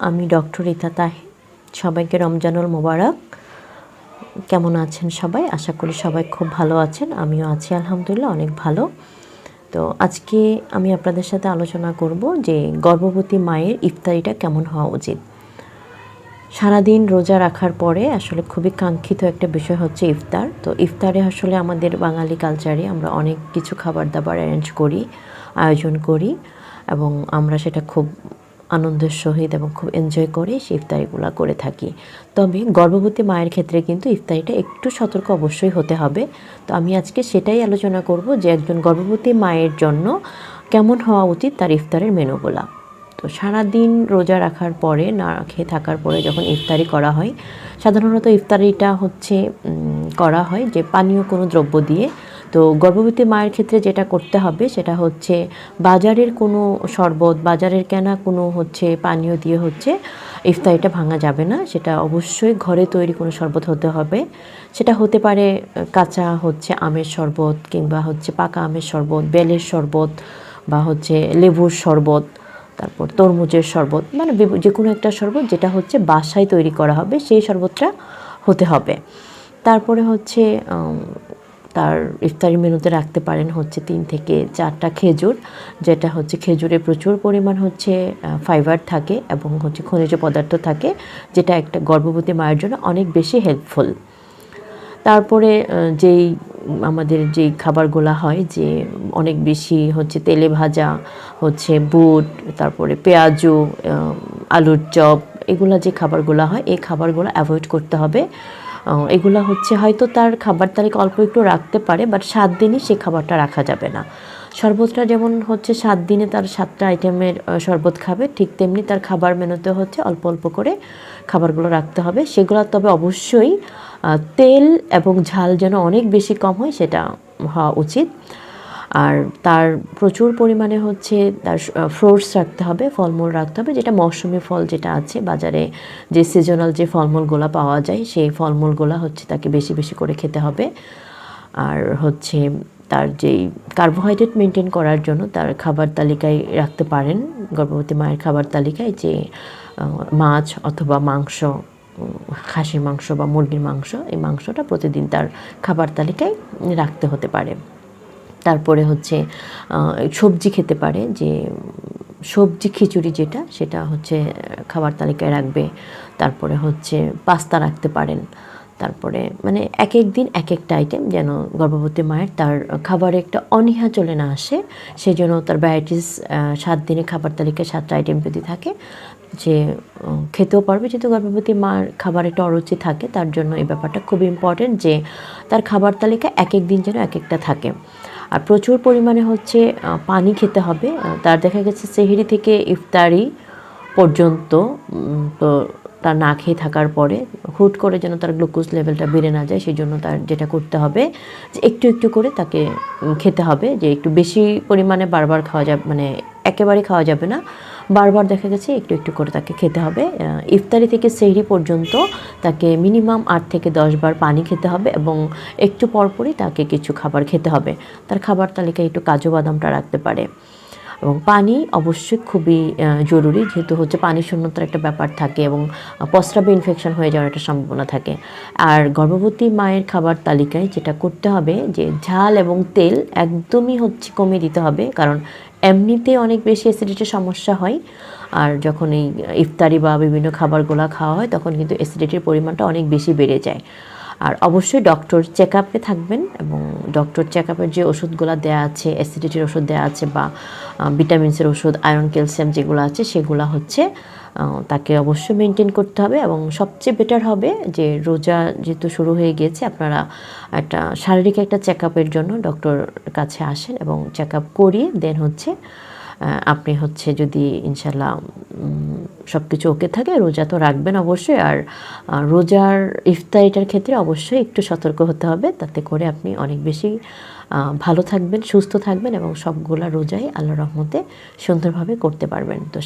আমি ডক্টর রিতা তাহি। সবাইকে রমজানুল মোবারক। কেমন আছেন সবাই? আশা করি সবাই খুব ভালো আছেন। আমিও আছি আলহামদুলিল্লাহ অনেক ভালো। তো আজকে আমি আপনাদের সাথে আলোচনা করব যে গর্ভবতী মায়ের ইফতারিটা কেমন হওয়া উচিত। সারাদিন রোজা রাখার পরে আসলে খুবই কাঙ্ক্ষিত একটা বিষয় হচ্ছে ইফতার। তো ইফতারে আসলে আমাদের বাঙালি কালচারে আমরা অনেক কিছু খাবার দাবার অ্যারেঞ্জ করি, আয়োজন করি এবং আমরা সেটা খুব আনন্দের সহিত এবং খুব এনজয় করে সেই ইফতারিগুলো করে থাকি। তবে গর্ভবতী মায়ের ক্ষেত্রে কিন্তু ইফতারিটা একটু সতর্ক অবশ্যই হতে হবে। তো আমি আজকে সেটাই আলোচনা করব যে একজন গর্ভবতী মায়ের জন্য কেমন হওয়া উচিত তার ইফতারের মেনুগুলা। তো সারাদিন রোজা রাখার পরে না খেয়ে থাকার পরে যখন ইফতারি করা হয়, সাধারণত ইফতারিটা হচ্ছে করা হয় যে পানীয় কোনো দ্রব্য দিয়ে। তো গর্ভবতী মায়ের ক্ষেত্রে যেটা করতে হবে সেটা হচ্ছে বাজারের কোনো শরবত, বাজারের কেনা কোনো হচ্ছে পানীয় দিয়ে হচ্ছে ইফতারিটা ভাঙা যাবে না। সেটা অবশ্যই ঘরে তৈরি কোনো শরবত হতে হবে। সেটা হতে পারে কাঁচা হচ্ছে আমের শরবত, কিংবা হচ্ছে পাকা আমের শরবত, বেলের শরবত, বা হচ্ছে লেবুর শরবত, তারপর তরমুজের শরবত, মানে যে কোনো একটা শরবত যেটা হচ্ছে বাসায় তৈরি করা হবে সেই শরবতটা হতে হবে। তারপরে হচ্ছে তার ইফতারি মেনুতে রাখতে পারেন হচ্ছে 3 থেকে 4টা খেজুর, যেটা হচ্ছে খেজুরে প্রচুর পরিমাণ হচ্ছে ফাইবার থাকে এবং হচ্ছে খনিজ পদার্থ থাকে, যেটা একটা গর্ভবতী মায়ের জন্য অনেক বেশি হেল্পফুল। তারপরে আমাদের যেই খাবারগুলো হয় যে অনেক বেশি হচ্ছে তেলে ভাজা হচ্ছে বুট, তারপরে পেঁয়াজু, আলুর চপ, এগুলা যে খাবারগুলো হয় এই খাবারগুলো অ্যাভয়েড করতে হবে। এগুলা হচ্ছে হয়তো তার খাবার তালিকা অল্প একটু রাখতে পারে, বাট 7 দিনই সেই খাবারটা রাখা যাবে না। শরবতটা যেমন হচ্ছে 7 দিনে তার 7টা আইটেমের শরবত খাবে, ঠিক তেমনি তার খাবার মেনুতে হচ্ছে অল্প অল্প করে খাবারগুলো রাখতে হবে। সেগুলো তবে অবশ্যই তেল এবং ঝাল যেন অনেক বেশি কম হয় সেটা হওয়া উচিত। আর তার প্রচুর পরিমাণে হচ্ছে তার ফ্রুটস রাখতে হবে, ফলমূল রাখতে হবে, যেটা মৌসুমি ফল যেটা আছে বাজারে, যে সিজনাল যে ফলমূলগুলো পাওয়া যায় সেই ফলমূলগুলো হচ্ছে তাকে বেশি বেশি করে খেতে হবে। আর হচ্ছে তার যেই কার্বোহাইড্রেট মেনটেন করার জন্য তার খাবার তালিকায় রাখতে পারেন, গর্ভবতী মায়ের খাবার তালিকায়, যে মাছ অথবা মাংস, খাসির মাংস বা মুরগির মাংস, এই মাংসটা প্রতিদিন তার খাবার তালিকায় রাখতে হতে পারে। তারপরে হচ্ছে সবজি খেতে পারে, যে সবজি খিচুড়ি যেটা, সেটা হচ্ছে খাবার তালিকায় রাখবে। তারপরে হচ্ছে পাস্তা রাখতে পারেন। তারপরে মানে এক এক দিন এক একটা আইটেম, যেন গর্ভবতী মায়ের তার খাবারে একটা অনীহা চলে না আসে, সেই জন্য তার ভ্যারাইটিস 7 দিনে খাবার তালিকায় 7টা আইটেম যদি থাকে, যে খেতেও পারবে। যেহেতু গর্ভবতী মার খাবার একটা অরুচি থাকে, তার জন্য এই ব্যাপারটা খুব ইম্পর্টেন্ট যে তার খাবার তালিকা এক এক দিন যেন এক একটা থাকে। আর প্রচুর পরিমাণে হচ্ছে পানি খেতে হবে। তার দেখা গেছে সেহরি থেকে ইফতারি পর্যন্ত তো তার না খেয়ে থাকার পরে হুট করে যেন তার গ্লুকোজ লেভেলটা বেড়ে না যায়, সেই জন্য তার যেটা করতে হবে যে একটু একটু করে তাকে খেতে হবে, যে একটু বেশি পরিমাণে বারবার খাওয়া যাবে, মানে একেবারেই খাওয়া যাবে না, বারবার দেখা গেছে একটু একটু করে তাকে খেতে হবে। ইফতারি থেকে সেহরি পর্যন্ত তাকে মিনিমাম 8 থেকে 10 বার পানি খেতে হবে এবং একটু পরপরই তাকে কিছু খাবার খেতে হবে। তার খাবার তালিকায় একটু কাজু বাদামটা রাখতে পারে। এবং পানি অবশ্যই খুবই জরুরি, যেহেতু হচ্ছে পানি শূন্যতার একটা ব্যাপার থাকে এবং প্রস্রাবে ইনফেকশন হয়ে যাওয়ার একটা সম্ভাবনা থাকে। আর গর্ভবতী মায়ের খাবার তালিকায় যেটা করতে হবে যে ঝাল এবং তেল একদমই হচ্ছে কমিয়ে দিতে হবে, কারণ এমনিতে অনেক বেশি অ্যাসিডিটির সমস্যা হয়। আর যখন এই ইফতারি বা বিভিন্ন খাবারগুলো খাওয়া হয় তখন কিন্তু অ্যাসিডিটির পরিমাণটা অনেক বেশি বেড়ে যায়। আর অবশ্যই ডক্টর চেক আপে থাকবেন, এবং ডক্টর চেক আপের যে ওষুধগুলো দেওয়া আছে, অ্যাসিডিটির ওষুধ দেওয়া আছে বা ভিটামিনসের ওষুধ, আয়রন ক্যালসিয়াম যেগুলো আছে সেগুলো হচ্ছে তাকে অবশ্যই মেনটেন করতে হবে। এবং সবচেয়ে বেটার হবে যে রোজা যেহেতু শুরু হয়ে গিয়েছে, আপনারা একটা শারীরিক একটা চেক আপের জন্য ডক্টর কাছে আসেন এবং চেক আপ করিয়ে দেন হচ্ছে আপনি হচ্ছে যদি ইনশাল্লাহ সব কিছু ওকে থাকে, রোজা তো রাখবেন অবশ্যই। আর রোজার ইফতারিটার ক্ষেত্রে অবশ্যই একটু সতর্ক হতে হবে, তাতে করে আপনি অনেক বেশি ভালো থাকবেন, সুস্থ থাকবেন এবং সবগুলা রোজাই আল্লাহর রহমতে সুন্দরভাবে করতে পারবেন। তো